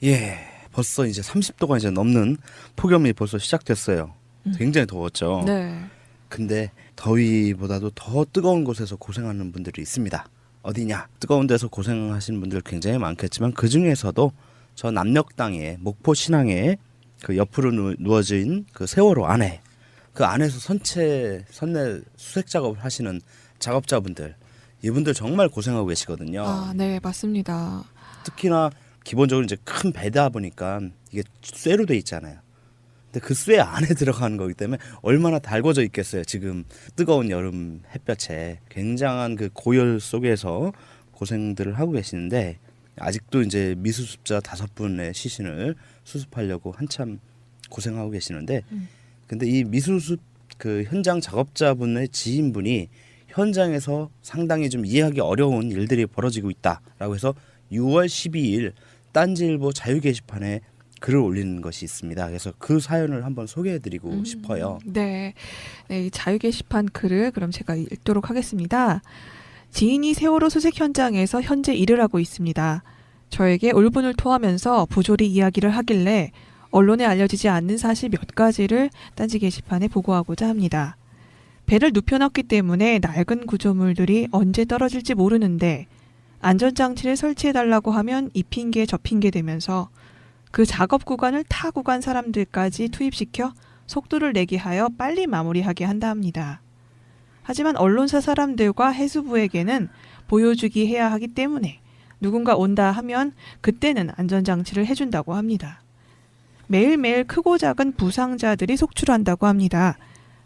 예, 벌써 이제 30도가 이제 넘는 폭염이 벌써 시작됐어요. 굉장히 더웠죠. 네. 근데 더위보다도 더 뜨거운 곳에서 고생하는 분들이 있습니다. 어디냐? 뜨거운 데서 고생하시는 분들 굉장히 많겠지만 그 중에서도 저 남녘 땅에 목포 신항에 그 옆으로 누워진 그 세월호 안에 그 안에서 선내 수색 작업을 하시는 작업자분들, 이분들 정말 고생하고 계시거든요. 아, 네, 맞습니다. 특히나 기본적으로 이제 큰 배다 보니까 이게 쇠로 돼 있잖아요. 근데 그 쇠 안에 들어가는 거기 때문에 얼마나 달궈져 있겠어요. 지금 뜨거운 여름 햇볕에 굉장한 그 고열 속에서 고생들을 하고 계시는데 아직도 이제 미수습자 5분의 시신을 수습하려고 한참 고생하고 계시는데 근데 이 미수습 그 현장 작업자분의 지인분이 현장에서 상당히 좀 이해하기 어려운 일들이 벌어지고 있다라고 해서 6월 12일 딴지일보 자유 게시판에 글을 올리는 것이 있습니다. 그래서 그 사연을 한번 소개해드리고 싶어요. 네. 네, 이 자유 게시판 글을 그럼 제가 읽도록 하겠습니다. 지인이 세월호 수색 현장에서 현재 일을 하고 있습니다. 저에게 울분을 토하면서 부조리 이야기를 하길래 언론에 알려지지 않는 사실 몇 가지를 딴지 게시판에 보고하고자 합니다. 배를 눕혀놨기 때문에 낡은 구조물들이 언제 떨어질지 모르는데 안전장치를 설치해달라고 하면 이 핑계 저 핑계 되면서 그 작업 구간을 타 구간 사람들까지 투입시켜 속도를 내게 하여 빨리 마무리하게 한다 합니다. 하지만 언론사 사람들과 해수부에게는 보여주기 해야 하기 때문에 누군가 온다 하면 그때는 안전장치를 해준다고 합니다. 매일매일 크고 작은 부상자들이 속출한다고 합니다.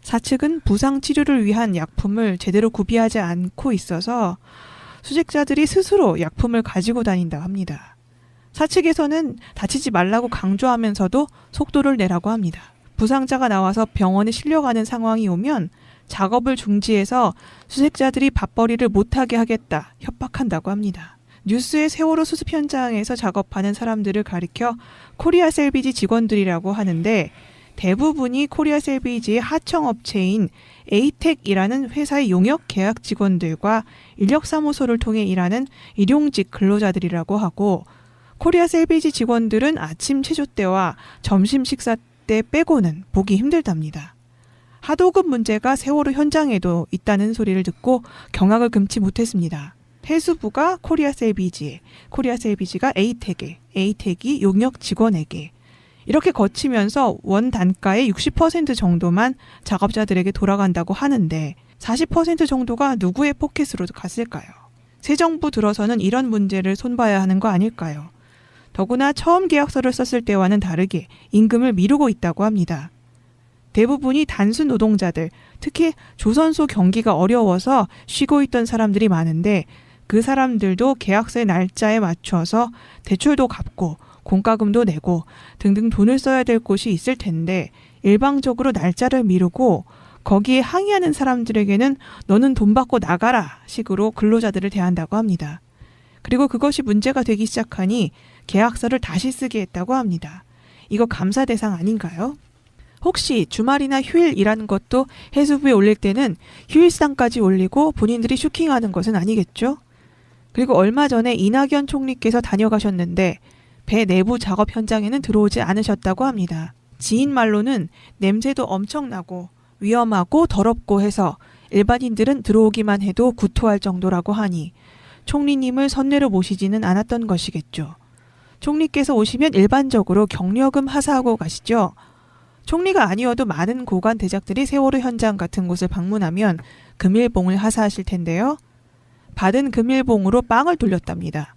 사측은 부상 치료를 위한 약품을 제대로 구비하지 않고 있어서 수색자들이 스스로 약품을 가지고 다닌다 합니다. 사측에서는 다치지 말라고 강조하면서도 속도를 내라고 합니다. 부상자가 나와서 병원에 실려가는 상황이 오면 작업을 중지해서 수색자들이 밥벌이를 못하게 하겠다 협박한다고 합니다. 뉴스의 세월호 수습 현장에서 작업하는 사람들을 가리켜 코리아 셀비지 직원들이라고 하는데 대부분이 코리아 셀비지의 하청업체인 에이텍이라는 회사의 용역 계약 직원들과 인력사무소를 통해 일하는 일용직 근로자들이라고 하고 코리아 셀비지 직원들은 아침 체조 때와 점심 식사 때 빼고는 보기 힘들답니다. 하도급 문제가 세월호 현장에도 있다는 소리를 듣고 경악을 금치 못했습니다. 해수부가 코리아 셀비지에, 코리아 셀비지가 에이텍에, 에이텍이 용역 직원에게 이렇게 거치면서 원 단가의 60% 정도만 작업자들에게 돌아간다고 하는데 40% 정도가 누구의 포켓으로 갔을까요? 새 정부 들어서는 이런 문제를 손봐야 하는 거 아닐까요? 더구나 처음 계약서를 썼을 때와는 다르게 임금을 미루고 있다고 합니다. 대부분이 단순 노동자들, 특히 조선소 경기가 어려워서 쉬고 있던 사람들이 많은데 그 사람들도 계약서의 날짜에 맞춰서 대출도 갚고 공과금도 내고 등등 돈을 써야 될 곳이 있을 텐데 일방적으로 날짜를 미루고 거기에 항의하는 사람들에게는 너는 돈 받고 나가라 식으로 근로자들을 대한다고 합니다. 그리고 그것이 문제가 되기 시작하니 계약서를 다시 쓰게 했다고 합니다. 이거 감사 대상 아닌가요? 혹시 주말이나 휴일 일하는 것도 해수부에 올릴 때는 휴일상까지 올리고 본인들이 슈킹하는 것은 아니겠죠? 그리고 얼마 전에 이낙연 총리께서 다녀가셨는데 배 내부 작업 현장에는 들어오지 않으셨다고 합니다. 지인 말로는 냄새도 엄청나고 위험하고 더럽고 해서 일반인들은 들어오기만 해도 구토할 정도라고 하니 총리님을 선내로 모시지는 않았던 것이겠죠. 총리께서 오시면 일반적으로 경력금 하사하고 가시죠. 총리가 아니어도 많은 고관 대작들이 세월호 현장 같은 곳을 방문하면 금일봉을 하사하실 텐데요. 받은 금일봉으로 빵을 돌렸답니다.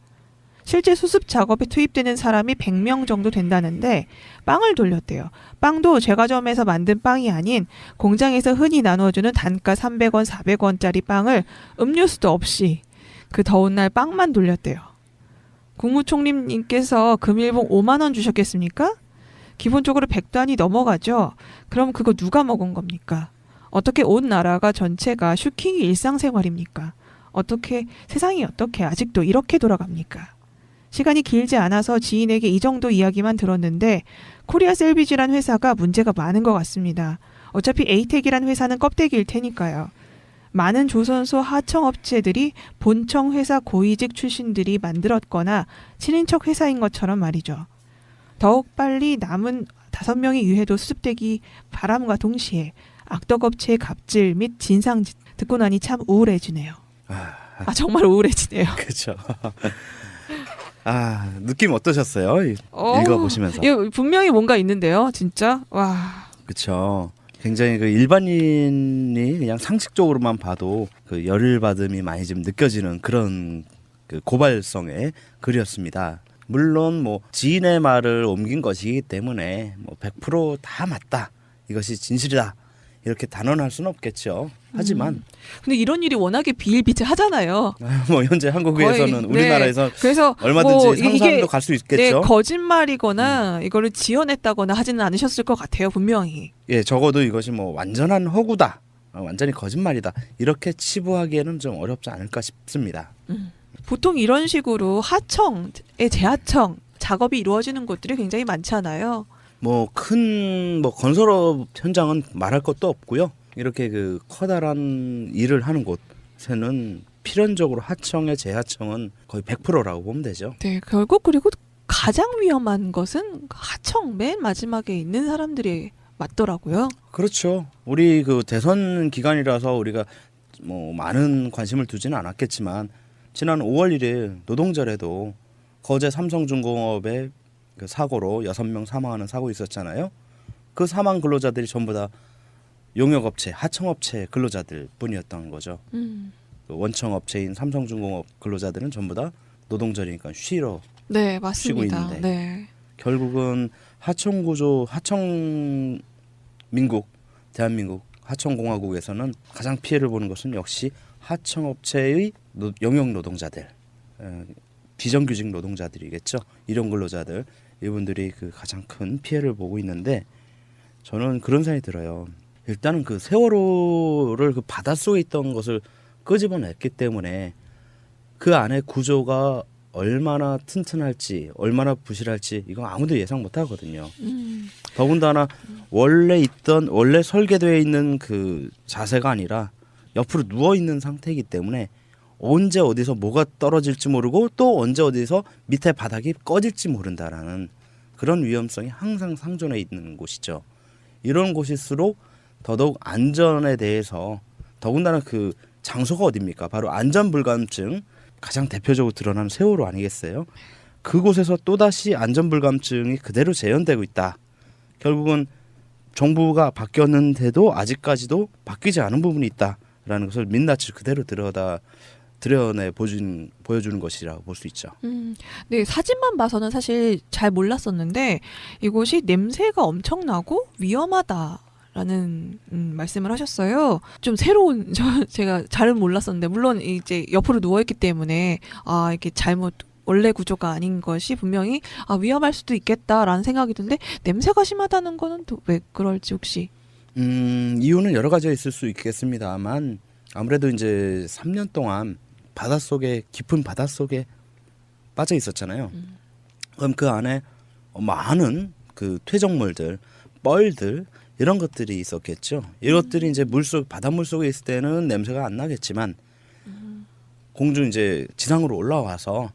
실제 수습 작업에 투입되는 사람이 100명 정도 된다는데 빵을 돌렸대요. 빵도 제과점에서 만든 빵이 아닌 공장에서 흔히 나눠주는 단가 300원, 400원짜리 빵을 음료수도 없이 그 더운 날 빵만 돌렸대요. 국무총리님께서 금일봉 5만 원 주셨겠습니까? 기본적으로 100단이 넘어가죠. 그럼 그거 누가 먹은 겁니까? 어떻게 온 나라가 전체가 슈킹이 일상생활입니까? 어떻게 세상이 어떻게 아직도 이렇게 돌아갑니까? 시간이 길지 않아서 지인에게 이 정도 이야기만 들었는데 코리아 셀비지란 회사가 문제가 많은 것 같습니다. 어차피 에이텍이란 회사는 껍데기일 테니까요. 많은 조선소 하청업체들이 본청 회사 고위직 출신들이 만들었거나 친인척 회사인 것처럼 말이죠. 더욱 빨리 남은 5명의 유해도 수습되기 바람과 동시에 악덕업체의 갑질 및 진상 듣고 나니 참 우울해지네요. 정말 우울해지네요. 그렇죠. 느낌 어떠셨어요? 읽어보시면서. 이거 분명히 뭔가 있는데요, 진짜. 와. 그렇죠. 굉장히 그 일반인이 그냥 상식적으로만 봐도 그 열을 받음이 많이 좀 느껴지는 그런 그 고발성의 글이었습니다. 물론 뭐 지인의 말을 옮긴 것이기 때문에 뭐 100%다 맞다, 이것이 진실이다, 이렇게 단언할 수는 없겠죠. 하지만 근데 이런 일이 워낙에 비일비재하잖아요. 뭐 현재 한국에서는 거의, 우리나라에서 그래서 얼마든지 뭐 상상도 갈 수 있겠죠. 거짓말이거나 이거를 지어냈다거나 하지는 않으셨을 것 같아요, 분명히. 예, 적어도 이것이 뭐 완전한 허구다, 완전히 거짓말이다, 이렇게 치부하기에는 좀 어렵지 않을까 싶습니다. 보통 이런 식으로 하청의 재하청 작업이 이루어지는 곳들이 굉장히 많잖아요. 뭐 큰 뭐 건설업 현장은 말할 것도 없고요. 이렇게 그 커다란 일을 하는 곳에는 필연적으로 하청의 재하청은 거의 100%라고 보면 되죠. 네, 결국 그리고 가장 위험한 것은 하청 맨 마지막에 있는 사람들이 맞더라고요. 그렇죠. 우리 그 대선 기간이라서 우리가 뭐 많은 관심을 두지는 않았겠지만 지난 5월 1일 노동절에도 거제 삼성중공업의 그 사고로 6명 사망하는 사고 있었잖아요. 그 사망 근로자들이 전부 다 용역업체, 하청업체 근로자들 뿐이었던 거죠. 그 원청업체인 삼성중공업 근로자들은 전부 다 노동절이니까 쉬러 네, 쉬고 맞습니다. 있는데 네. 결국은 하청구조, 하청민국, 대한민국 하청공화국에서는 가장 피해를 보는 것은 역시 하청업체의 영역 노동자들, 비정규직 노동자들이겠죠. 일용 근로자들, 이분들이 그 가장 큰 피해를 보고 있는데, 저는 그런 생각이 들어요. 일단은 그 세월호를 그 바닷속에 있던 것을 끄집어냈기 때문에 그 안에 구조가 얼마나 튼튼할지, 얼마나 부실할지 이거 아무도 예상 못 하거든요. 더군다나 원래 설계되어 있는 그 자세가 아니라 옆으로 누워 있는 상태이기 때문에 언제 어디서 뭐가 떨어질지 모르고 또 언제 어디서 밑에 바닥이 꺼질지 모른다라는 그런 위험성이 항상 상존해 있는 곳이죠. 이런 곳일수록 더더욱 안전에 대해서, 더군다나 그 장소가 어디입니까? 바로 안전불감증 가장 대표적으로 드러나는 세월호 아니겠어요? 그곳에서 또다시 안전불감증이 그대로 재현되고 있다. 결국은 정부가 바뀌었는데도 아직까지도 바뀌지 않은 부분이 있다라는 것을 민낯을 그대로 드러내 보여주는 것이라고 볼 수 있죠. 네, 사진만 봐서는 사실 잘 몰랐었는데 이곳이 냄새가 엄청나고 위험하다라는 말씀을 하셨어요. 좀 새로운 제가 잘은 몰랐었는데, 물론 이제 옆으로 누워 있기 때문에 이게 원래 구조가 아닌 것이 분명히 위험할 수도 있겠다라는 생각이 드는데, 냄새가 심하다는 거는 또 왜 그럴지 혹시? 이유는 여러 가지가 있을 수 있겠습니다만 아무래도 이제 3년 동안 깊은 바닷속에 빠져 있었잖아요. 그럼 그 안에 많은 그 퇴적물들, 뻘들, 이런 것들이 있었겠죠. 이것들이 이제 바닷물 속에 있을 때는 냄새가 안 나겠지만 이제 지상으로 올라와서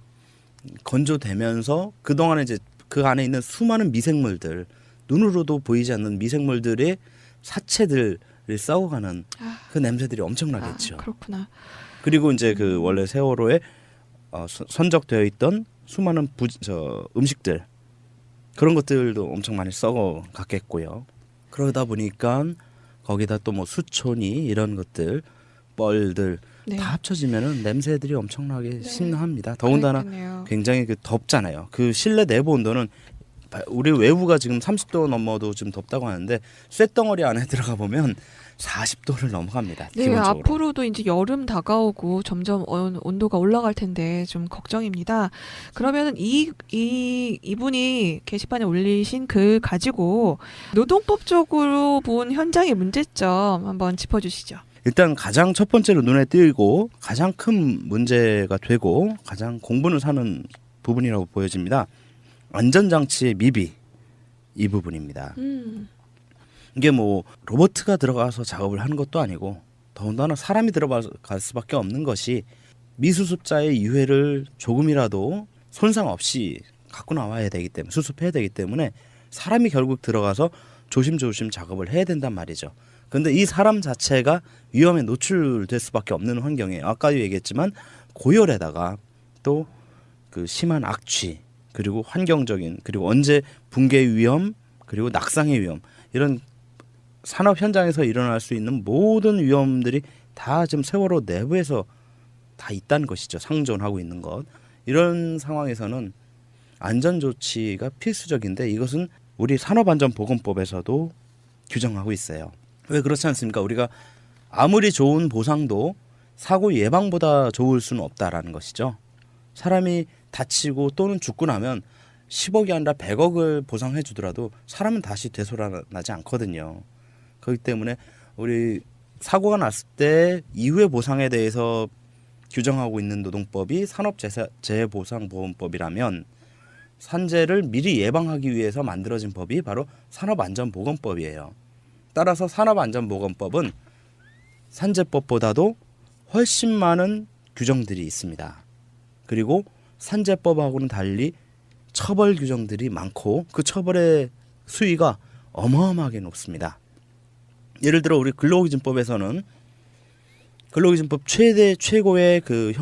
건조되면서 그동안에 이제 그 안에 있는 수많은 미생물들, 눈으로도 보이지 않는 미생물들의 사체들을 썩어가는 그 냄새들이 엄청나겠죠. 그렇구나. 그리고 이제 그 원래 세월호에 선적되어 있던 수많은 음식들, 그런 것들도 엄청 많이 썩어 갔겠고요. 그러다 보니까 거기다 또 뭐 수초니 이런 것들, 뻘들 네. 다 합쳐지면은 냄새들이 엄청나게 심합니다. 더군다나 그랬겠네요. 굉장히 덥잖아요. 그 실내 내부 온도는 우리 외부가 지금 30도 넘어도 좀 덥다고 하는데 쇳덩어리 안에 들어가 보면 40도를 넘어갑니다. 네, 기본적으로. 앞으로도 이제 여름 다가오고 점점 온도가 올라갈 텐데 좀 걱정입니다. 그러면은 이분이 게시판에 올리신 글 가지고 노동법적으로 본 현장의 문제점 한번 짚어주시죠. 일단 가장 첫 번째로 눈에 띄고 가장 큰 문제가 되고 가장 공분을 사는 부분이라고 보여집니다. 안전장치의 미비, 이 부분입니다. 이게 뭐 로봇가 들어가서 작업을 하는 것도 아니고 더군다나 사람이 들어갈 수밖에 없는 것이 미수습자의 유해를 조금이라도 손상 없이 갖고 나와야 되기 때문에 수습해야 되기 때문에 사람이 결국 들어가서 조심조심 작업을 해야 된단 말이죠. 그런데 이 사람 자체가 위험에 노출될 수밖에 없는 환경이에요. 아까도 얘기했지만 고열에다가 또 그 심한 악취 그리고 환경적인 그리고 언제 붕괴 위험 그리고 낙상의 위험 이런 산업 현장에서 일어날 수 있는 모든 위험들이 다 지금 세월호 내부에서 다 있다는 것이죠. 상존하고 있는 것. 이런 상황에서는 안전 조치가 필수적인데 이것은 우리 산업안전보건법에서도 규정하고 있어요. 왜 그렇지 않습니까? 우리가 아무리 좋은 보상도 사고 예방보다 좋을 수는 없다라는 것이죠. 사람이 다치고 또는 죽고 나면 10억이 아니라 100억을 보상해 주더라도 사람은 다시 되살아나지 않거든요. 그렇기 때문에 우리 사고가 났을 때 이후의 보상에 대해서 규정하고 있는 노동법이 산업재해보상보험법이라면 산재를 미리 예방하기 위해서 만들어진 법이 바로 산업안전보건법이에요. 따라서 산업안전보건법은 산재법보다도 훨씬 많은 규정들이 있습니다. 그리고 산재법하고는 달리 처벌 규정들이 많고 그 처벌의 수위가 어마어마하게 높습니다. 예를 들어 우리 근로기준법에서는 근로기준법 최고의 그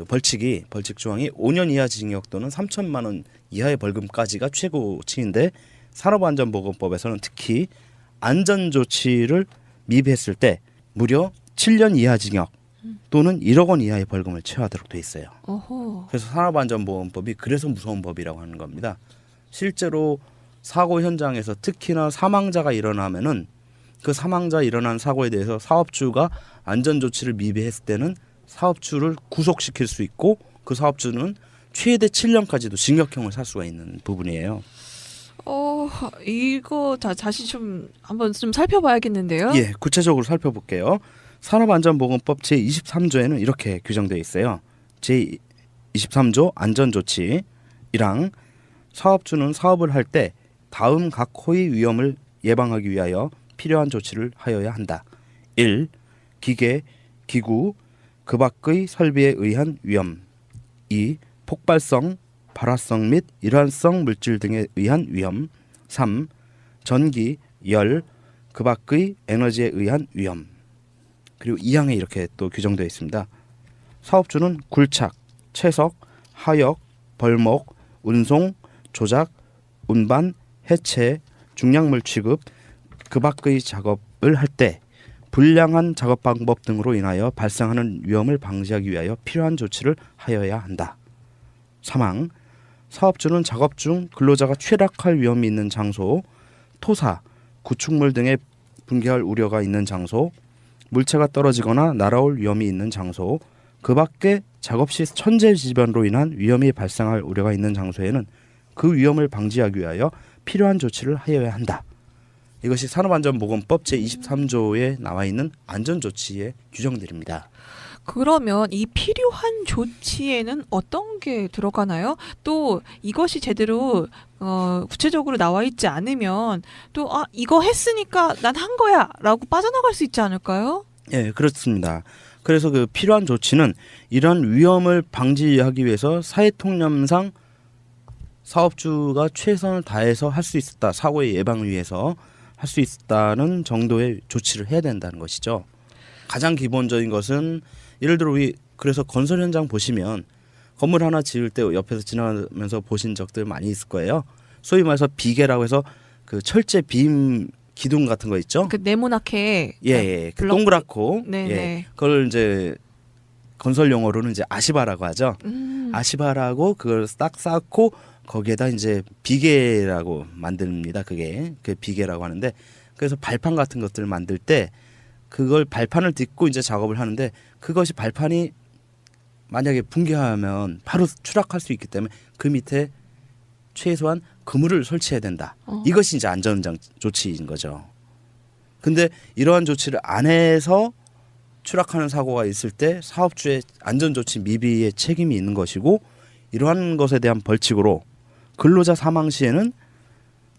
벌칙 조항이 5년 이하 징역 또는 3천만 원 이하의 벌금까지가 최고치인데 산업안전보건법에서는 특히 안전조치를 미비했을 때 무려 7년 이하 징역 또는 1억 원 이하의 벌금을 처하도록 돼 있어요. 어허. 그래서 산업안전보건법이 그래서 무서운 법이라고 하는 겁니다. 실제로 사고 현장에서 특히나 사망자가 일어나면은 그 사망자 일어난 사고에 대해서 사업주가 안전조치를 미비했을 때는 사업주를 구속시킬 수 있고 그 사업주는 최대 7년까지도 징역형을 살 수가 있는 부분이에요. 이거 다시 좀 한번 좀 살펴봐야겠는데요. 예, 구체적으로 살펴볼게요. 산업안전보건법 제23조에는 이렇게 규정되어 있어요. 제23조 안전조치 1항 사업주는 사업을 할 때 다음 각 호의 위험을 예방하기 위하여 필요한 조치를 하여야 한다. 1. 기계, 기구, 그 밖의 설비에 의한 위험. 2. 폭발성, 발화성 및 일환성 물질 등에 의한 위험. 3. 전기, 열, 그 밖의 에너지에 의한 위험. 그리고 2항에 이렇게 또 규정되어 있습니다. 사업주는 굴착, 채석, 하역, 벌목, 운송, 조작, 운반, 해체, 중량물 취급, 그 밖의 작업을 할 때 불량한 작업 방법 등으로 인하여 발생하는 위험을 방지하기 위하여 필요한 조치를 하여야 한다. 3항 사업주는 작업 중 근로자가 취락할 위험이 있는 장소, 토사, 구축물 등의 붕괴할 우려가 있는 장소, 물체가 떨어지거나 날아올 위험이 있는 장소, 그 밖에 작업 시 천재지변으로 인한 위험이 발생할 우려가 있는 장소에는 그 위험을 방지하기 위하여 필요한 조치를 하여야 한다. 이것이 산업안전보건법 제23조에 나와 있는 안전조치의 규정들입니다. 그러면 이 필요한 조치에는 어떤 게 들어가나요? 또 이것이 제대로 구체적으로 나와 있지 않으면 또 이거 했으니까 난 한 거야라고 빠져나갈 수 있지 않을까요? 예, 그렇습니다. 그래서 그 필요한 조치는 이러한 위험을 방지하기 위해서 사회통념상 사업주가 최선을 다해서 할 수 있었다. 사고의 예방을 위해서 할 수 있다는 정도의 조치를 해야 된다는 것이죠. 가장 기본적인 것은 예를 들어 우리 그래서 건설 현장 보시면 건물 하나 지을 때 옆에서 지나가면서 보신 적들 많이 있을 거예요. 소위 말해서 비계라고 해서 그 철제 빔 기둥 같은 거 있죠. 그 네모나게 예, 그 블럭- 동그랗고 네네. 예, 그걸 이제 건설 용어로는 이제 아시바라고 하죠. 아시바라고 그걸 딱 쌓고 거기에다 이제 비계라고 만듭니다. 그게 그 비계라고 하는데 그래서 발판 같은 것들을 만들 때 그걸 발판을 딛고 이제 작업을 하는데 그것이 발판이 만약에 붕괴하면 바로 추락할 수 있기 때문에 그 밑에 최소한 그물을 설치해야 된다. 이것이 이제 안전 조치인 거죠. 근데 이러한 조치를 안 해서 추락하는 사고가 있을 때 사업주의 안전조치 미비의 책임이 있는 것이고 이러한 것에 대한 벌칙으로 근로자 사망 시에는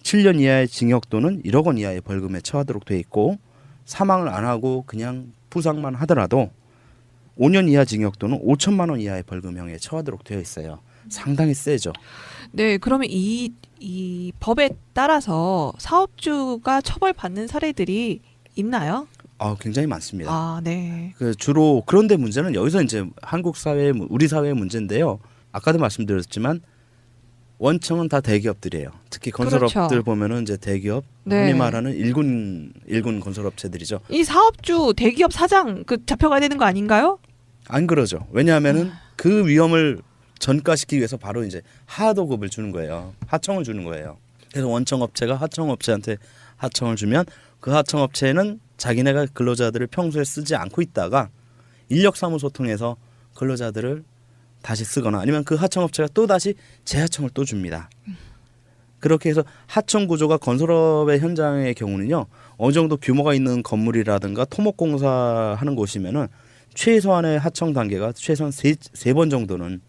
7년 이하의 징역 또는 1억 원 이하의 벌금에 처하도록 돼 있고 사망을 안 하고 그냥 부상만 하더라도 5년 이하 징역 또는 5천만 원 이하의 벌금형에 처하도록 되어 있어요. 상당히 세죠. 네, 그러면 이 법에 따라서 사업주가 처벌받는 사례들이 있나요? 굉장히 많습니다. 아, 네. 주로 그런데 문제는 여기서 이제 한국 사회, 우리 사회의 문제인데요. 아까도 말씀드렸지만 원청은 다 대기업들이에요. 특히 건설업들 그렇죠. 보면은 이제 대기업, 네. 흔히 말하는 일군 건설업체들이죠. 이 사업주 대기업 사장 잡혀가야 되는 거 아닌가요? 안 그러죠. 왜냐하면은 그 위험을 전가시키기 위해서 바로 이제 하도급을 주는 거예요. 하청을 주는 거예요. 그래서 원청업체가 하청업체한테 하청을 주면 그 하청업체는 자기네가 근로자들을 평소에 쓰지 않고 있다가 인력사무소 통해서 근로자들을 다시 쓰거나 아니면 그 하청업체가 또 다시 재하청을 또 줍니다. 그렇게 해서 하청 구조가 건설업의 현장의 경우는요, 어느 정도 규모가 있는 건물이라든가 토목공사 하는 곳이면은 최소한의 하청 단계가 최소한 세 번 정도는,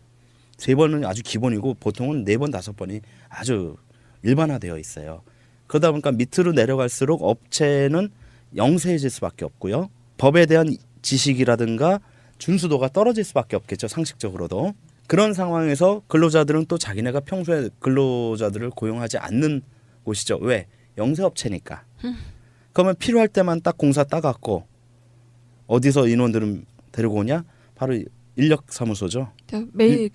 세 번은 아주 기본이고 보통은 4번 5번이 아주 일반화되어 있어요. 그러다 보니까 밑으로 내려갈수록 업체는 영세해질 수밖에 없고요. 법에 대한 지식이라든가 준수도가 떨어질 수밖에 없겠죠. 상식적으로도. 그런 상황에서 근로자들은 또 자기네가 평소에 근로자들을 고용하지 않는 곳이죠. 왜? 영세업체니까. 그러면 필요할 때만 딱 공사 따갖고 어디서 인원들은 데리고 오냐? 바로 인력사무소죠. 매일.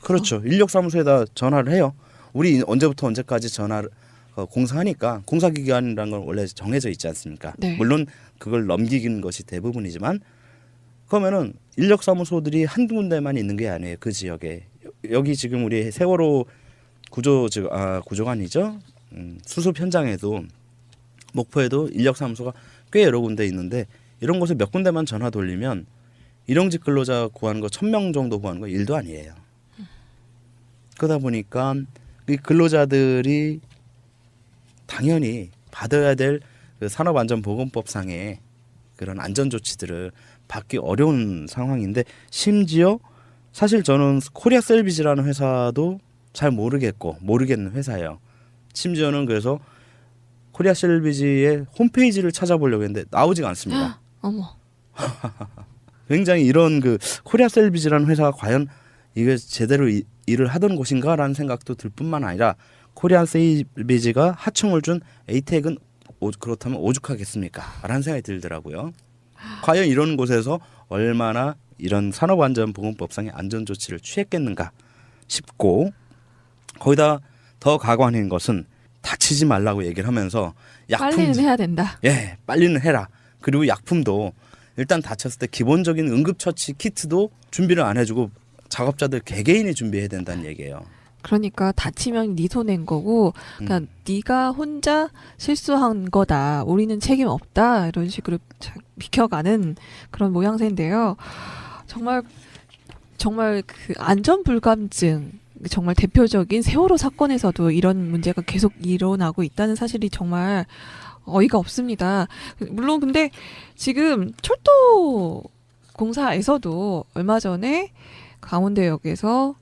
그렇죠. 인력사무소에다 전화를 해요. 우리 언제부터 언제까지 전화를 공사하니까 공사기간이라는 건 원래 정해져 있지 않습니까? 네. 물론 그걸 넘기는 것이 대부분이지만 그러면은 인력사무소들이 한두 군데만 있는 게 아니에요. 그 지역에. 여기 지금 우리 세월호 구조가 아니죠. 수습 현장에도 목포에도 인력사무소가 꽤 여러 군데 있는데 이런 곳에 몇 군데만 전화 돌리면 일용직 근로자 구하는 거 1,000명 정도 구하는 거 일도 아니에요. 그러다 보니까 이 근로자들이 당연히 받아야 될 그 산업안전보건법상의 그런 안전조치들을 받기 어려운 상황인데 심지어 사실 저는 코리아 셀비지라는 회사도 잘 모르겠는 회사예요. 심지어는 그래서 코리아 셀비지의 홈페이지를 찾아보려고 했는데 나오지가 않습니다. 어머. 굉장히 이런 그 코리아 셀비지라는 회사가 과연 이게 제대로 일을 하던 곳인가라는 생각도 들 뿐만 아니라 코리아 셀비지가 하청을 준 에이텍은 그렇다면 오죽하겠습니까? 라는 생각이 들더라고요. 과연 이런 곳에서 얼마나 이런 산업안전보건법상의 안전조치를 취했겠는가 싶고 거기다 더 가관인 것은 다치지 말라고 얘기를 하면서 빨리는 해야 된다. 예, 빨리는 해라. 그리고 약품도 일단 다쳤을 때 기본적인 응급처치 키트도 준비를 안 해주고 작업자들 개개인이 준비해야 된다는 얘기예요. 그러니까 다치면 네 손해인 거고, 그러니까 네가 혼자 실수한 거다. 우리는 책임 없다. 이런 식으로 비켜가는 그런 모양새인데요. 정말 그 안전불감증, 정말 대표적인 세월호 사건에서도 이런 문제가 계속 일어나고 있다는 사실이 정말 어이가 없습니다. 물론 근데 지금 철도 공사에서도 얼마 전에 강원대역에서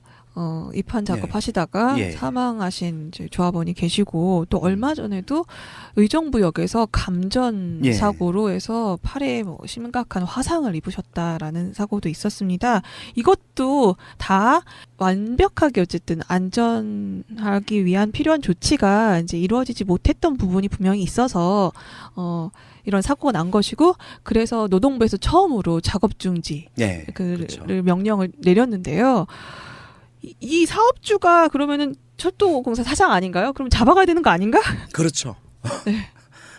입판 작업하시다가 예. 사망하신 이제 조합원이 계시고 또 얼마 전에도 의정부역에서 감전 예. 사고로 해서 팔에 심각한 화상을 입으셨다라는 사고도 있었습니다. 이것도 다 완벽하게 어쨌든 안전하기 위한 필요한 조치가 이제 이루어지지 못했던 부분이 분명히 있어서 이런 사고가 난 것이고 그래서 노동부에서 처음으로 작업 중지 예, 를 그렇죠. 명령을 내렸는데요. 이 사업주가 그러면은 철도공사 사장 아닌가요? 그럼 잡아가야 되는 거 아닌가? 그렇죠. 네.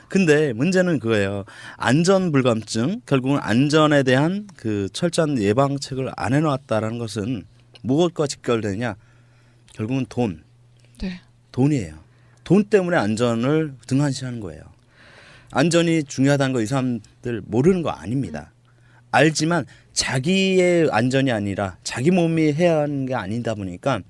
근데 문제는 그거예요. 안전불감증, 결국은 안전에 대한 그 철저한 예방책을 안 해놨다라는 것은 무엇과 직결되냐? 결국은 네. 돈이에요. 돈 때문에 안전을 등한시하는 거예요. 안전이 중요하다는 거 이 사람들 모르는 거 아닙니다. 알지만 자기의 안전이 아니라 자기 몸이 해야 하는 게 아니다 보니까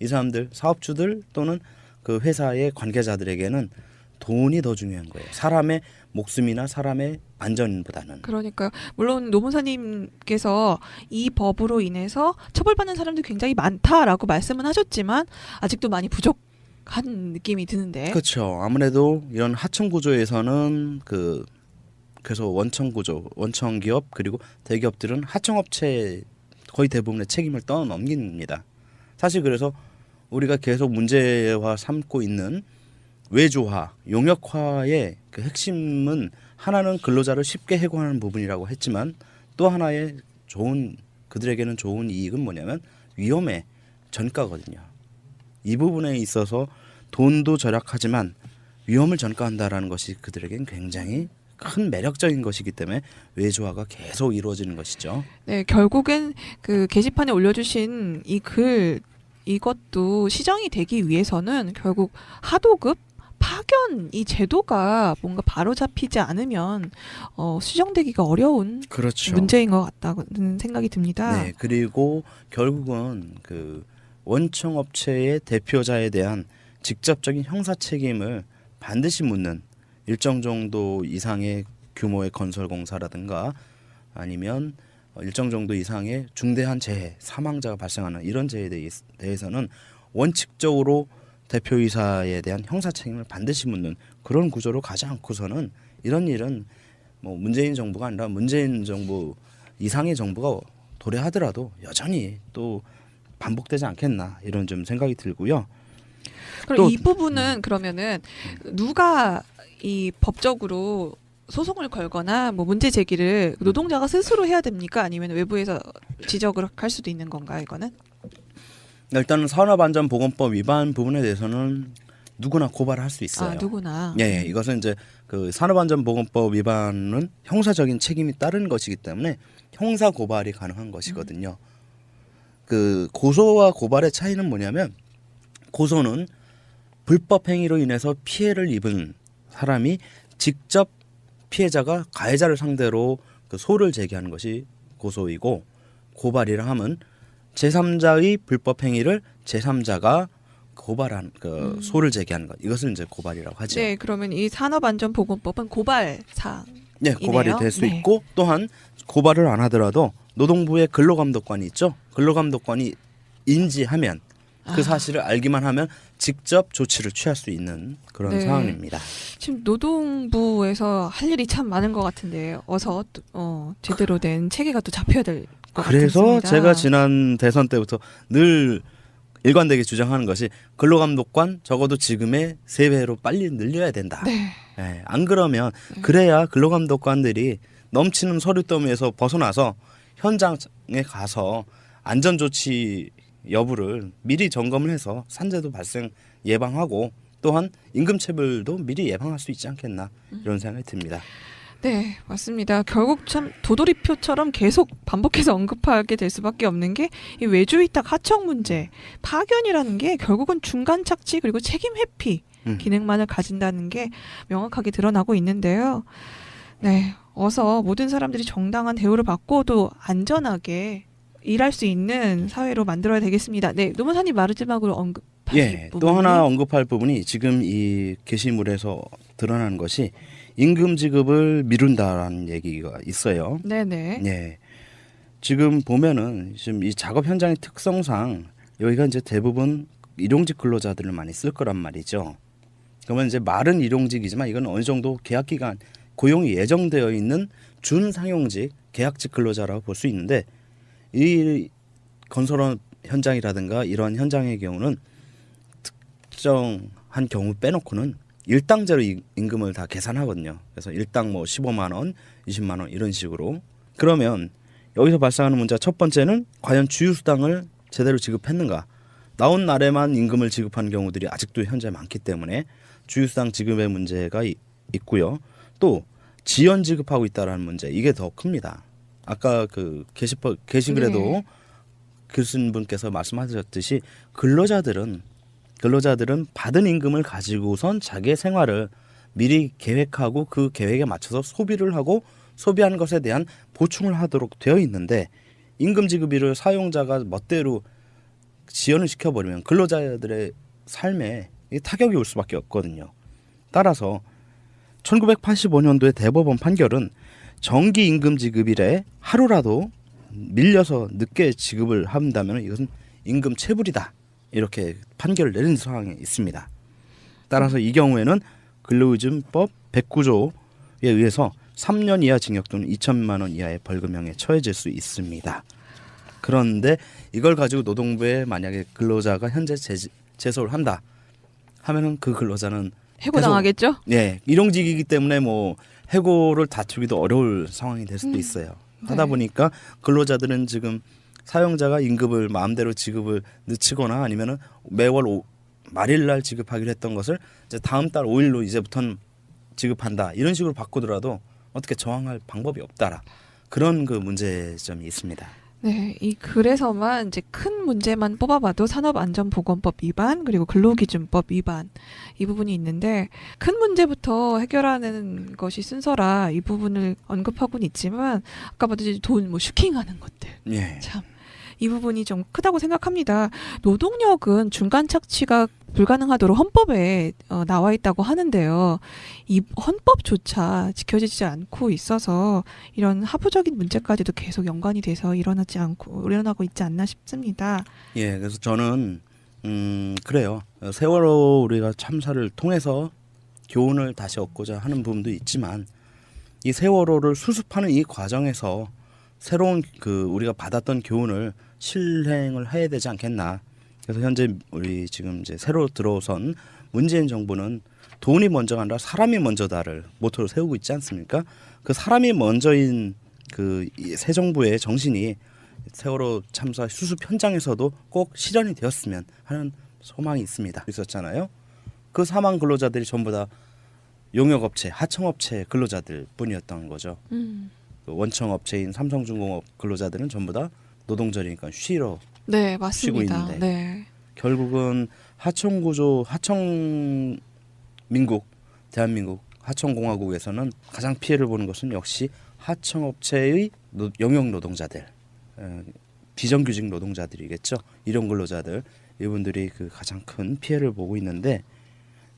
이 사람들 사업주들 또는 그 회사의 관계자들에게는 돈이 더 중요한 거예요. 사람의 목숨이나 사람의 안전보다는. 그러니까요. 물론 노무사님께서 이 법으로 인해서 처벌받는 사람들이 굉장히 많다라고 말씀은 하셨지만 아직도 많이 부족한 느낌이 드는데. 그렇죠. 아무래도 이런 하청 구조에서는 그래서 원청 구조, 원청 기업 그리고 대기업들은 하청업체 거의 대부분의 책임을 떠넘깁니다. 사실 그래서 우리가 계속 문제화 삼고 있는 외주화, 용역화의 그 핵심은 하나는 근로자를 쉽게 해고하는 부분이라고 했지만 또 하나의 그들에게는 좋은 이익은 뭐냐면 위험의 전가거든요. 이 부분에 있어서 돈도 절약하지만 위험을 전가한다라는 것이 그들에겐 굉장히 큰 매력적인 것이기 때문에 외주화가 계속 이루어지는 것이죠. 네, 결국엔 그 게시판에 올려주신 이 글 이것도 시정이 되기 위해서는 결국 하도급 파견 이 제도가 뭔가 바로 잡히지 않으면 수정되기가 어려운 그렇죠. 문제인 것 같다는 생각이 듭니다. 네, 그리고 결국은 그 원청 업체의 대표자에 대한 직접적인 형사 책임을 반드시 묻는 일정 정도 이상의 규모의 건설 공사라든가 아니면 일정 정도 이상의 중대한 재해, 사망자가 발생하는 이런 재해에 대해서는 원칙적으로 대표이사에 대한 형사 책임을 반드시 묻는 그런 구조로 가지 않고서는 이런 일은 뭐 문재인 정부가 아니라 문재인 정부 이상의 정부가 도래하더라도 여전히 또 반복되지 않겠나 이런 좀 생각이 들고요. 그럼 또- 이 부분은 그러면은 누가 이 법적으로 소송을 걸거나 뭐 문제 제기를 노동자가 스스로 해야 됩니까? 아니면 외부에서 지적을 할 수도 있는 건가요, 이거는? 일단은 산업안전보건법 위반 부분에 대해서는 누구나 고발을 할 수 있어요. 아, 누구나. 예, 이것은 이제 그 산업안전보건법 위반은 형사적인 책임이 따르는 것이기 때문에 형사 고발이 가능한 것이거든요. 그 고소와 고발의 차이는 뭐냐면 고소는 불법 행위로 인해서 피해를 입은 사람이 직접 피해자가 가해자를 상대로 그 소를 제기하는 것이 고소이고 고발이라 함은 제3자의 불법 행위를 제3자가 고발한 그 소를 제기하는 것 이것을 이제 고발이라고 하죠. 네, 그러면 이 산업안전보건법은 고발 사항. 네, 고발이 될 수 네. 있고 또한 고발을 안 하더라도 노동부의 근로감독관이 있죠. 근로감독관이 인지하면 그 사실을 알기만 하면 직접 조치를 취할 수 있는 그런 네. 상황입니다. 지금 노동부에서 할 일이 참 많은 것 같은데 어서 제대로 된 체계가 또 잡혀야 될 것 그래서 같습니다. 제가 지난 대선 때부터 늘 일관되게 주장하는 것이 근로감독관 적어도 지금의 3배로 빨리 늘려야 된다. 네. 예, 안 그러면 그래야 근로감독관들이 넘치는 서류 더미에서 벗어나서 현장에 가서 안전조치 여부를 미리 점검을 해서 산재도 발생 예방하고 또한 임금체불도 미리 예방할 수 있지 않겠나 이런 생각이 듭니다. 네, 맞습니다. 결국 참 도돌이표처럼 계속 반복해서 언급하게 될 수밖에 없는 게 이 외주위탁 하청 문제, 파견이라는 게 결국은 중간 착취 그리고 책임 회피 기능만을 가진다는 게 명확하게 드러나고 있는데요. 네, 어서 모든 사람들이 정당한 대우를 받고 또 안전하게 일할 수 있는 사회로 만들어야 되겠습니다. 네, 노무사님 마지막으로 언급하실 예, 부분이 또 하나 언급할 부분이 지금 이 게시물에서 드러나는 것이 임금 지급을 미룬다라는 얘기가 있어요. 네네. 예, 지금 보면은 지금 이 작업 현장의 특성상 여기가 이제 대부분 일용직 근로자들을 많이 쓸 거란 말이죠. 그러면 이제 말은 일용직이지만 이건 어느 정도 계약 기간 고용이 예정되어 있는 준상용직 계약직 근로자라고 볼 수 있는데 이 건설업 현장이라든가 이러한 현장의 경우는 특정한 경우 빼놓고는 일당제로 임금을 다 계산하거든요. 그래서 일당 뭐 15만 원, 20만 원 이런 식으로. 그러면 여기서 발생하는 문제 첫 번째는 과연 주휴수당을 제대로 지급했는가? 나온 날에만 임금을 지급하는 경우들이 아직도 현재 많기 때문에 주휴수당 지급의 문제가 있고요. 또 지연 지급하고 있다라는 문제 이게 더 큽니다. 아까 그 게시글에도 네. 글 쓴 분께서 말씀하셨듯이 근로자들은 받은 임금을 가지고선 자기의 생활을 미리 계획하고 그 계획에 맞춰서 소비를 하고 소비하는 것에 대한 보충을 하도록 되어 있는데 임금 지급일을 사용자가 멋대로 지연을 시켜버리면 근로자들의 삶에 타격이 올 수밖에 없거든요. 따라서 1985년도의 대법원 판결은 정기 임금 지급일에 하루라도 밀려서 늦게 지급을 한다면 이것은 임금 체불이다. 이렇게 판결을 내린 상황이 있습니다. 따라서 이 경우에는 근로의존법 109조에 의해서 3년 이하 징역 또는 2천만 원 이하의 벌금형에 처해질 수 있습니다. 그런데 이걸 가지고 노동부에 만약에 근로자가 현재 제소를 한다 하면은 그 근로자는 해고당하겠죠? 예, 일용직이기 때문에 뭐 해고를 다투기도 어려울 상황이 될 수도 있어요. 하다 네. 보니까 근로자들은 지금 사용자가 임금을 마음대로 지급을 늦추거나 아니면은 매월 말일날 지급하기로 했던 것을 이제 다음 달 5일로 이제부터는 지급한다 이런 식으로 바꾸더라도 어떻게 저항할 방법이 없다라 그런 그 문제점이 있습니다. 네, 이 글에서만 이제 큰 문제만 뽑아봐도 산업안전보건법 위반 그리고 근로기준법 위반 이 부분이 있는데 큰 문제부터 해결하는 것이 순서라 이 부분을 언급하고는 있지만 아까 봤듯이 돈 뭐 슈킹하는 것들 예. 참 이 부분이 좀 크다고 생각합니다. 노동력은 중간 착취가 불가능하도록 헌법에 나와 있다고 하는데요. 이 헌법조차 지켜지지 않고 있어서 이런 하부적인 문제까지도 계속 연관이 돼서 일어나고 있지 않나 싶습니다. 예, 그래서 저는 그래요. 세월호 우리가 참사를 통해서 교훈을 다시 얻고자 하는 부분도 있지만 이 세월호를 수습하는 이 과정에서 새로운 그 우리가 받았던 교훈을 실행을 해야 되지 않겠나. 그래서 현재 우리 지금 이제 새로 들어선 문재인 정부는 돈이 먼저가 아니라 사람이 먼저다를 모토로 세우고 있지 않습니까? 그 사람이 먼저인 그 새 정부의 정신이 세월호 참사 수습 현장에서도 꼭 실현이 되었으면 하는 소망이 있습니다. 있었잖아요. 그 사망 근로자들이 전부 다 용역업체, 하청업체 근로자들 뿐이었던 거죠. 그 원청업체인 삼성중공업 근로자들은 전부 다 노동절이니까 쉬러 네, 쉬고 맞습니다. 있는데 네. 결국은 하청구조, 하청민국, 대한민국 하청공화국에서는 가장 피해를 보는 것은 역시 하청업체의 영역 노동자들, 비정규직 노동자들이겠죠. 일용 근로자들 이분들이 그 가장 큰 피해를 보고 있는데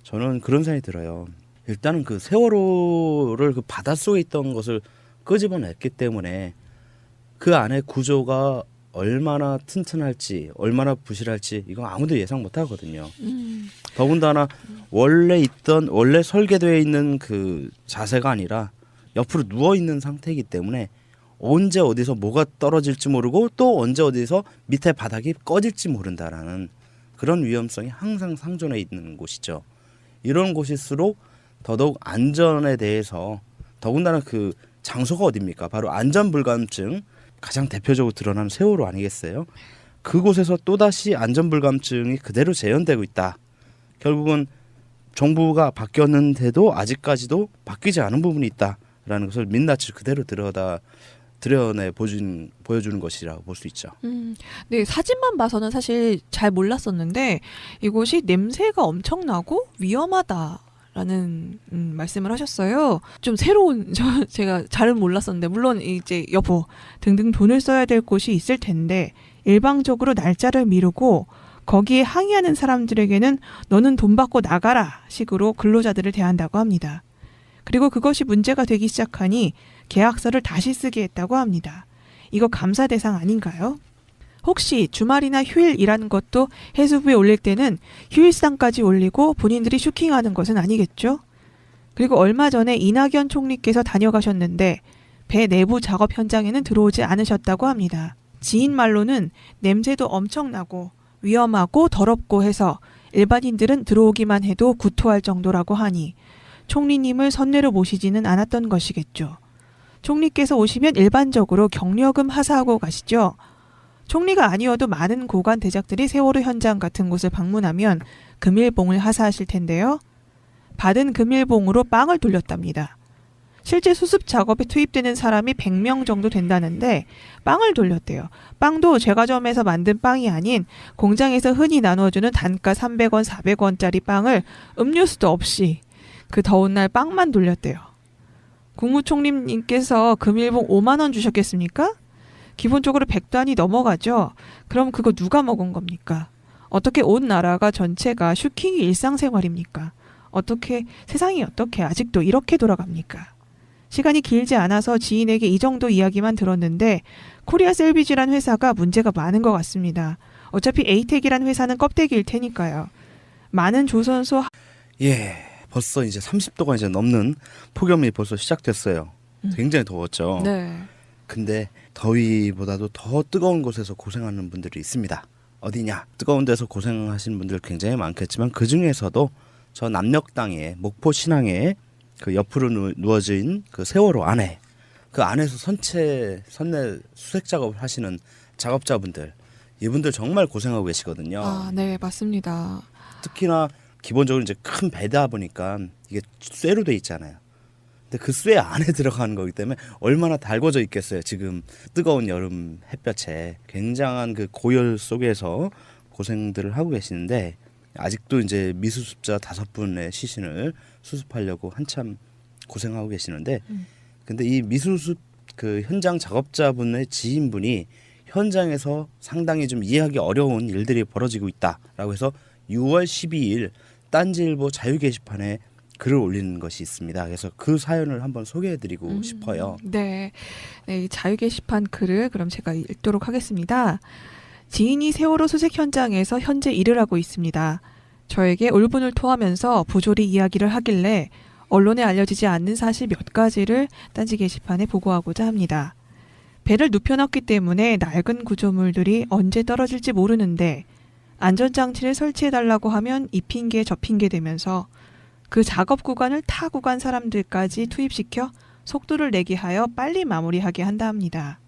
저는 그런 생각이 들어요. 일단은 그 세월호를 그 바닷속에 있던 것을 끄집어냈기 때문에 그 안에 구조가 얼마나 튼튼할지 얼마나 부실할지 이건 아무도 예상 못 하거든요. 더군다나 원래 설계되어 있는 그 자세가 아니라 옆으로 누워 있는 상태이기 때문에 언제 어디서 뭐가 떨어질지 모르고 또 언제 어디서 밑에 바닥이 꺼질지 모른다라는 그런 위험성이 항상 상존해 있는 곳이죠. 이런 곳일수록 더더욱 안전에 대해서 더군다나 그 장소가 어디입니까? 바로 안전불감증 가장 대표적으로 드러나는 세월호 아니겠어요? 그곳에서 또다시 안전불감증이 그대로 재현되고 있다. 결국은 정부가 바뀌었는데도 아직까지도 바뀌지 않은 부분이 있다라는 것을 민낯을 그대로 드러내 보여주는 것이라고 볼 수 있죠. 네, 사진만 봐서는 사실 잘 몰랐었는데 이곳이 냄새가 엄청나고 위험하다라는 말씀을 하셨어요. 좀 새로운 제가 잘은 몰랐었는데 물론 이제 여보 등등 돈을 써야 될 곳이 있을 텐데 일방적으로 날짜를 미루고 거기에 항의하는 사람들에게는 너는 돈 받고 나가라 식으로 근로자들을 대한다고 합니다. 그리고 그것이 문제가 되기 시작하니 계약서를 다시 쓰게 했다고 합니다. 이거 감사 대상 아닌가요? 혹시 주말이나 휴일 일하는 것도 해수부에 올릴 때는 휴일수당까지 올리고 본인들이 슈킹하는 것은 아니겠죠? 그리고 얼마 전에 이낙연 총리께서 다녀가셨는데 배 내부 작업 현장에는 들어오지 않으셨다고 합니다. 지인 말로는 냄새도 엄청나고 위험하고 더럽고 해서 일반인들은 들어오기만 해도 구토할 정도라고 하니 총리님을 선례로 모시지는 않았던 것이겠죠. 총리께서 오시면 일반적으로 경력금 하사하고 가시죠. 총리가 아니어도 많은 고관 대작들이 세월호 현장 같은 곳을 방문하면 금일봉을 하사하실 텐데요. 받은 금일봉으로 빵을 돌렸답니다. 실제 수습 작업에 투입되는 사람이 100명 정도 된다는데 빵을 돌렸대요. 빵도 제과점에서 만든 빵이 아닌 공장에서 흔히 나눠주는 단가 300원, 400원짜리 빵을 음료수도 없이 그 더운 날 빵만 돌렸대요. 국무총리님께서 금일봉 5만 원 주셨겠습니까? 기본적으로 100단이 넘어가죠. 그럼 그거 누가 먹은 겁니까? 어떻게 온 나라가 전체가 슈킹이 일상생활입니까? 세상이 어떻게 아직도 이렇게 돌아갑니까? 시간이 길지 않아서 지인에게 이 정도 이야기만 들었는데 코리아 셀비지란 회사가 문제가 많은 것 같습니다. 어차피 에이텍이란 회사는 껍데기일 테니까요. 많은 조선소 벌써 이제 30도가 이제 넘는 폭염이 벌써 시작됐어요. 굉장히 더웠죠. 네. 근데 더위보다도 더 뜨거운 곳에서 고생하는 분들이 있습니다. 어디냐? 뜨거운 데서 고생하시는 분들 굉장히 많겠지만 그 중에서도 저 남녘땅에 목포 신항에 그 옆으로 누워진 그 세월호 안에 그 안에서 선내 수색 작업을 하시는 작업자분들, 이분들 정말 고생하고 계시거든요. 아, 네, 맞습니다. 특히나 기본적으로 이제 큰 배다 보니까 이게 쇠로 돼 있잖아요. 근데 그 쇠 안에 들어가는 거기 때문에 얼마나 달궈져 있겠어요. 지금 뜨거운 여름 햇볕에 굉장한 그 고열 속에서 고생들을 하고 계시는데 아직도 이제 미수습자 5분의 시신을 수습하려고 한참 고생하고 계시는데 근데 이 미수습 그 현장 작업자분의 지인분이 현장에서 상당히 좀 이해하기 어려운 일들이 벌어지고 있다라고 해서 6월 12일 딴지일보 자유 게시판에 글을 올리는 것이 있습니다. 그래서 그 사연을 한번 소개해드리고 싶어요. 네, 이 자유 게시판 글을 그럼 제가 읽도록 하겠습니다. 지인이 세월호 수색 현장에서 현재 일을 하고 있습니다. 저에게 울분을 토하면서 부조리 이야기를 하길래 언론에 알려지지 않는 사실 몇 가지를 딴지 게시판에 보고하고자 합니다. 배를 눕혀놨기 때문에 낡은 구조물들이 언제 떨어질지 모르는데 안전장치를 설치해달라고 하면 이 핑계 저 핑계 되면서 그 작업 구간을 타 구간 사람들까지 투입시켜 속도를 내게 하여 빨리 마무리하게 한다 합니다.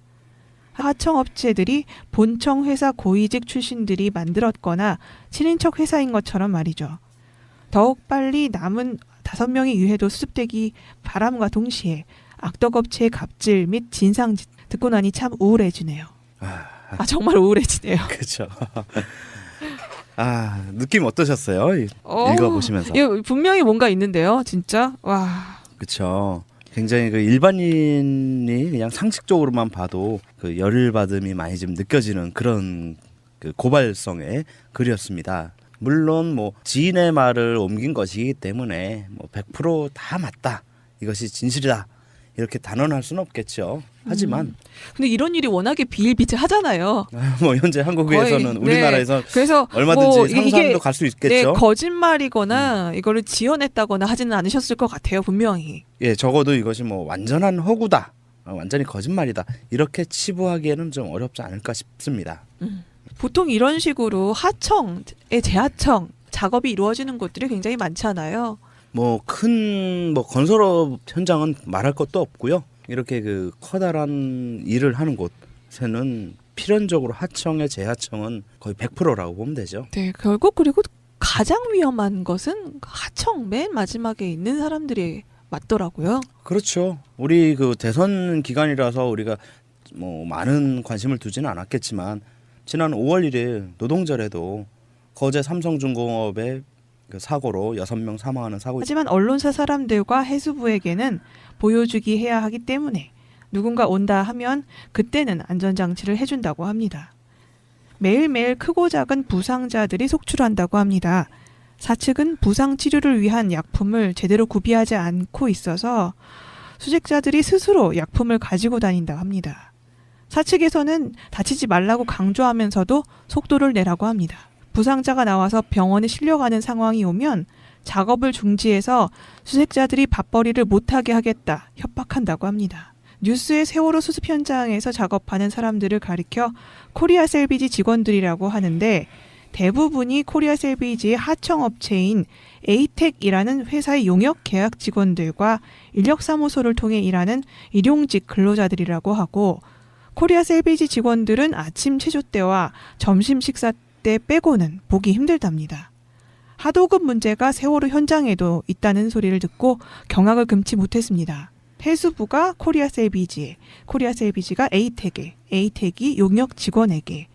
하청업체들이 본청 회사 고위직 출신들이 만들었거나 친인척 회사인 것처럼 말이죠. 더욱 빨리 남은 5명의 유해도 수습되기 바람과 동시에 악덕업체의 갑질 및 진상 듣고 나니 참 우울해지네요. 정말 우울해지네요. 그렇죠. 느낌 어떠셨어요? 읽어보시면서. 이거 분명히 뭔가 있는데요, 진짜. 와. 그렇죠. 굉장히 그 일반인이 그냥 상식적으로만 봐도 그 열받음이 많이 좀 느껴지는 그런 그 고발성의 글이었습니다. 물론 뭐 지인의 말을 옮긴 것이기 때문에 뭐 100% 다 맞다, 이것이 진실이다, 이렇게 단언할 수는 없겠죠. 하지만 근데 이런 일이 워낙에 비일비재하잖아요. 뭐 현재 한국에서는 우리나라에서 그래서 얼마든지 뭐 상상도 갈 수 있겠죠. 거짓말이거나 이거를 지어냈다거나 하지는 않으셨을 것 같아요, 분명히. 예, 적어도 이것이 뭐 완전한 허구다, 완전히 거짓말이다, 이렇게 치부하기에는 좀 어렵지 않을까 싶습니다. 보통 이런 식으로 하청의 재하청 작업이 이루어지는 곳들이 굉장히 많잖아요. 뭐 큰 뭐 건설업 현장은 말할 것도 없고요. 이렇게 그 커다란 일을 하는 곳에는 필연적으로 하청의 재하청은 거의 100%라고 보면 되죠. 네, 결국 그리고 가장 위험한 것은 하청 맨 마지막에 있는 사람들이 맞더라고요. 그렇죠. 우리 그 대선 기간이라서 우리가 뭐 많은 관심을 두지는 않았겠지만 지난 5월 1일 노동절에도 거제 삼성중공업의 그 사고로 6명 사망하는 사고. 하지만 언론사 사람들과 해수부에게는 보여주기 해야 하기 때문에 누군가 온다 하면 그때는 안전장치를 해준다고 합니다. 매일매일 크고 작은 부상자들이 속출한다고 합니다. 사측은 부상 치료를 위한 약품을 제대로 구비하지 않고 있어서 수색자들이 스스로 약품을 가지고 다닌다고 합니다. 사측에서는 다치지 말라고 강조하면서도 속도를 내라고 합니다. 부상자가 나와서 병원에 실려가는 상황이 오면 작업을 중지해서 수색자들이 밥벌이를 못하게 하겠다 협박한다고 합니다. 뉴스의 세월호 수습 현장에서 작업하는 사람들을 가리켜 코리아 셀비지 직원들이라고 하는데 대부분이 코리아 셀비지의 하청업체인 에이텍이라는 회사의 용역 계약 직원들과 인력사무소를 통해 일하는 일용직 근로자들이라고 하고, 코리아 셀비지 직원들은 아침 체조 때와 점심 식사 때 빼고는 보기 힘들답니다. 하도급 문제가 세월호 현장에도 있다는 소리를 듣고 경악을 금치 못했습니다. 해수부가 코리아 셀비지에, 코리아 셀비지가 에이텍에, 에이텍이 용역 직원에게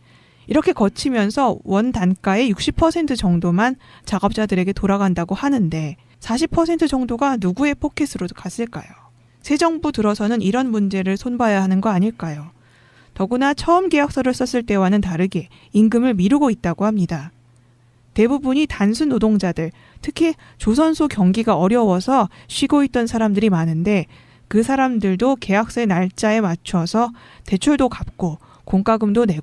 이렇게 거치면서 원 단가의 60% 정도만 작업자들에게 돌아간다고 하는데 40% 정도가 누구의 포켓으로 갔을까요? 새 정부 들어서는 이런 문제를 손봐야 하는 거 아닐까요? 더구나 처음 계약서를 썼을 때와는 다르게 임금을 미루고 있다고 합니다. 대부분이 단순 노동자들, 특히 조선소 경기가 어려워서 쉬고 있던 사람들이 많은데 그 사람들도 계약서의 날짜에 맞춰서 대출도 갚고 공과금도 내고